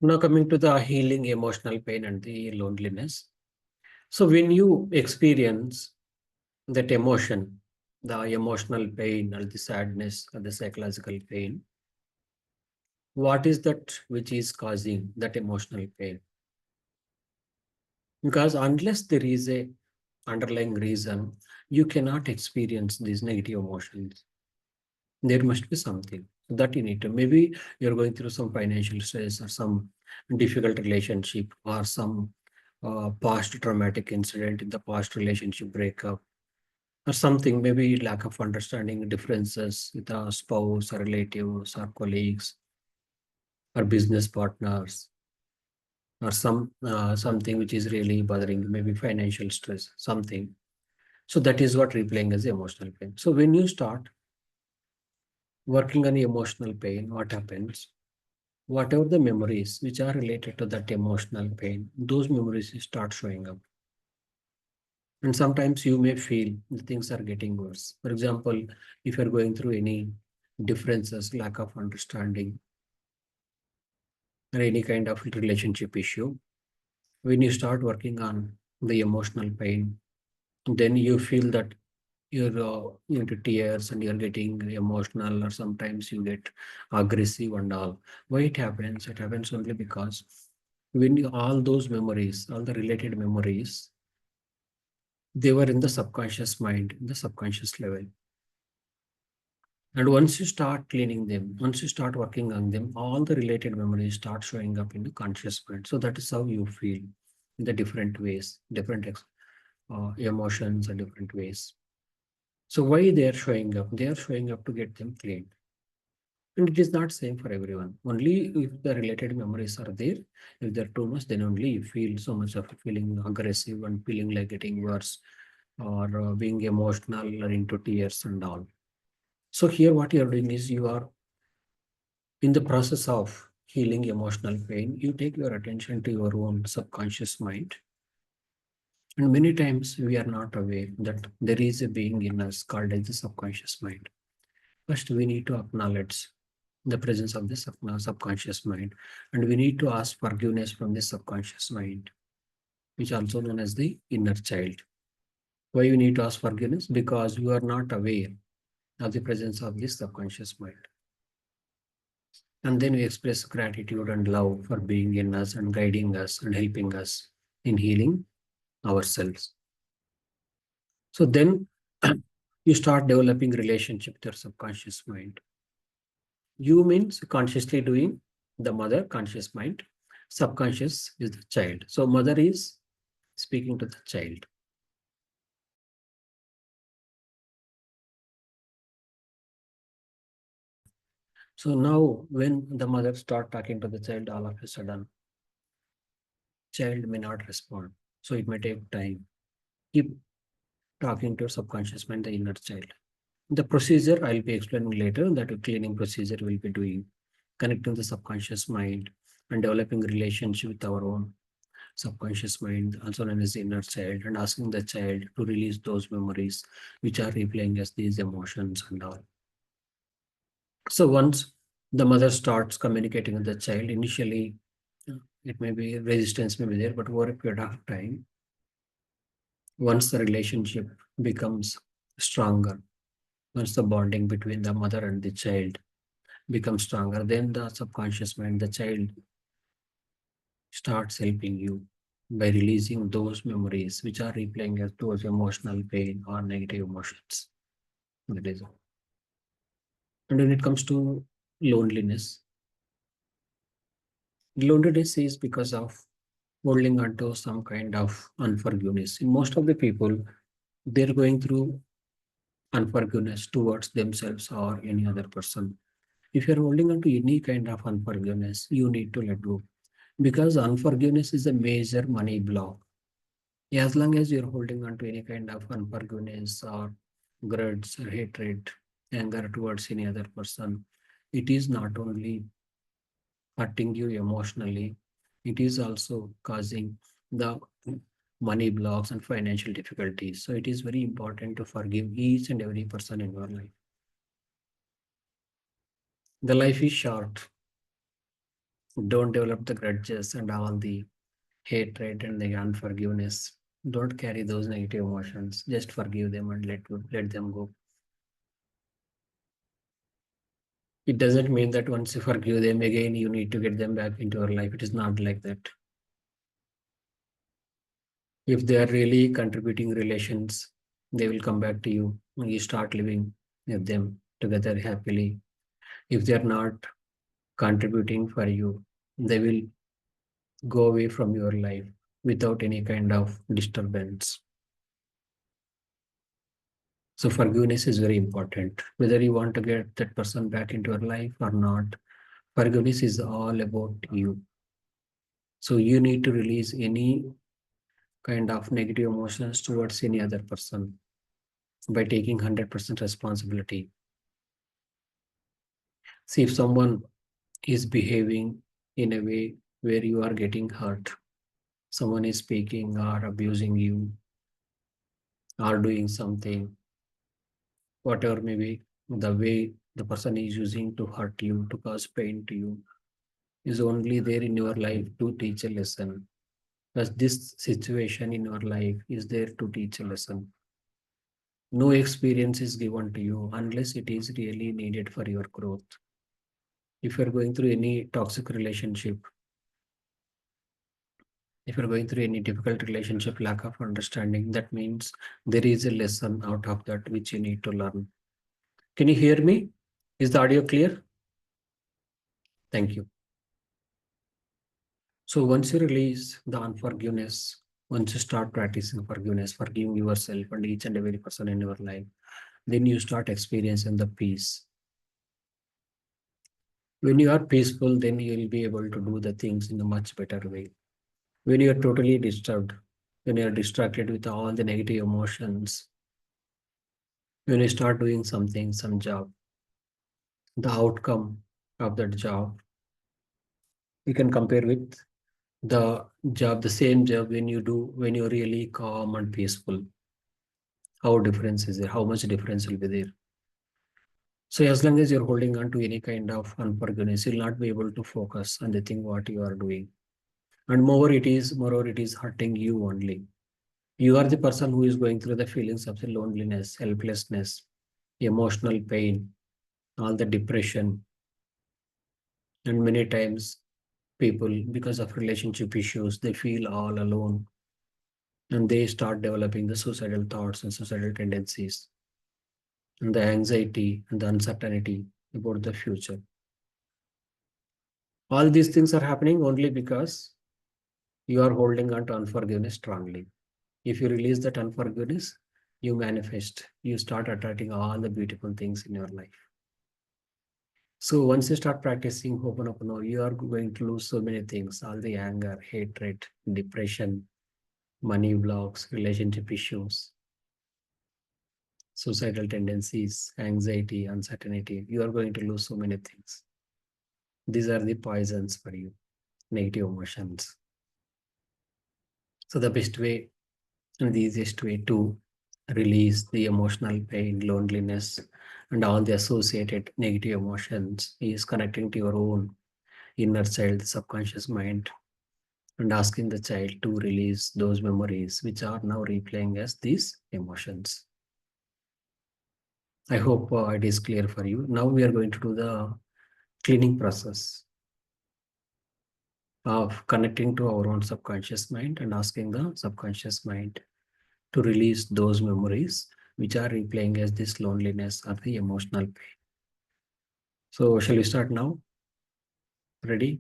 Now coming to the healing emotional pain and the loneliness. So when you experience that emotion, the emotional pain or the sadness or the psychological pain, what is that which is causing that emotional pain? Because unless there is a underlying reason, you cannot experience these negative emotions. There must be something that you need to. Maybe you're going through some financial stress or some difficult relationship or some past traumatic incident in the past relationship breakup or something, maybe lack of understanding differences with a spouse or relatives or colleagues or business partners or something which is really bothering you, maybe financial stress, something. So that is what replaying as emotional pain. So when you start working on emotional pain, what happens? Whatever the memories which are related to that emotional pain, those memories start showing up. And sometimes you may feel the things are getting worse. For example, if you're going through any differences, lack of understanding, or any kind of relationship issue, when you start working on the emotional pain, then you feel that you're into tears and you're getting emotional, or sometimes you get aggressive and all. Why it happens? It happens only because when you, all those memories, all the related memories, they were in the subconscious mind, in the subconscious level. And once you start cleaning them, once you start working on them, all the related memories start showing up in the conscious mind. So that is how you feel in the different ways, different emotions and different ways. So why they are showing up? They are showing up to get them cleaned. And it is not same for everyone. Only if the related memories are there, if they're too much, then only you feel so much of feeling aggressive and feeling like getting worse or being emotional or into tears and all. So here what you're doing is you are in the process of healing emotional pain, you take your attention to your own subconscious mind. And many times we are not aware that there is a being in us called as the subconscious mind. First, we need to acknowledge the presence of the subconscious mind, and we need to ask forgiveness from the subconscious mind, which is also known as the inner child. Why you need to ask forgiveness? Because you are not aware of the presence of this subconscious mind. And then we express gratitude and love for being in us and guiding us and helping us in healing ourselves. So then you start developing relationship with your subconscious mind. You means consciously doing the mother, conscious mind. Subconscious is the child. So mother is speaking to the child. So now when the mother start talking to the child, all of a sudden, child may not respond. So it may take time. Keep talking to your subconscious mind, the inner child. The procedure I'll be explaining later, that a cleaning procedure we'll be doing, connecting the subconscious mind and developing relationship with our own subconscious mind, also known as the inner child, and asking the child to release those memories which are replaying as these emotions and all. So once the mother starts communicating with the child, initially it may be resistance may be there, but over a period of time, once the relationship becomes stronger, once the bonding between the mother and the child becomes stronger, then the subconscious mind, the child, starts helping you by releasing those memories which are replaying as those emotional pain or negative emotions. That is all. And when it comes to loneliness, loneliness is because of holding on to some kind of unforgiveness. In most of the people, they're going through unforgiveness towards themselves or any other person. If you're holding on to any kind of unforgiveness, you need to let go, because unforgiveness is a major money block. As long as you're holding on to any kind of unforgiveness or grudge or hatred, anger towards any other person, it is not only hurting you emotionally, it is also causing the money blocks and financial difficulties. So it is very important to forgive each and every person in your life. The life is short. Don't develop the grudges and all the hatred and the unforgiveness. Don't carry those negative emotions. Just forgive them and let them go. It doesn't mean that once you forgive them again, you need to get them back into your life. It is not like that. If they are really contributing relations, they will come back to you and you start living with them together happily. If they are not contributing for you, they will go away from your life without any kind of disturbance. So forgiveness is very important. Whether you want to get that person back into your life or not, forgiveness is all about you. So you need to release any kind of negative emotions towards any other person by taking 100% responsibility. See, if someone is behaving in a way where you are getting hurt, someone is speaking or abusing you or doing something, whatever may be the way the person is using to hurt you, to cause pain to you, is only there in your life to teach a lesson. Because this situation in your life is there to teach a lesson. No experience is given to you unless it is really needed for your growth. If you're going through any toxic relationship, if you're going through any difficult relationship, lack of understanding, that means there is a lesson out of that which you need to learn. Can you hear me? Is the audio clear? Thank you. So once you release the unforgiveness, once you start practicing forgiveness, forgiving yourself and each and every person in your life, then you start experiencing the peace. When you are peaceful, then you will be able to do the things in a much better way. When you are totally disturbed, when you are distracted with all the negative emotions, when you start doing something, some job, the outcome of that job, you can compare with the same job when you're really calm and peaceful. How difference is there? How much difference will be there? So as long as you're holding on to any kind of unforgiveness, you'll not be able to focus on the thing what you are doing. And moreover, it is hurting you only. You are the person who is going through the feelings of the loneliness, helplessness, emotional pain, all the depression. And many times people, because of relationship issues, they feel all alone and they start developing the suicidal thoughts and suicidal tendencies and the anxiety and the uncertainty about the future. All these things are happening only because you are holding on to unforgiveness strongly. If you release that unforgiveness, you manifest, you start attracting all the beautiful things in your life. So once you start practicing Ho'oponopono, you are going to lose so many things, all the anger, hatred, depression, money blocks, relationship issues, suicidal tendencies, anxiety, uncertainty. You are going to lose so many things. These are the poisons for you, negative emotions. So the best way and the easiest way to release the emotional pain, loneliness, and all the associated negative emotions is connecting to your own inner child, the subconscious mind, and asking the child to release those memories which are now replaying as these emotions. I hope it is clear for you. Now we are going to do the cleaning process of connecting to our own subconscious mind and asking the subconscious mind to release those memories which are replaying as this loneliness or the emotional pain. So shall we start now? Ready?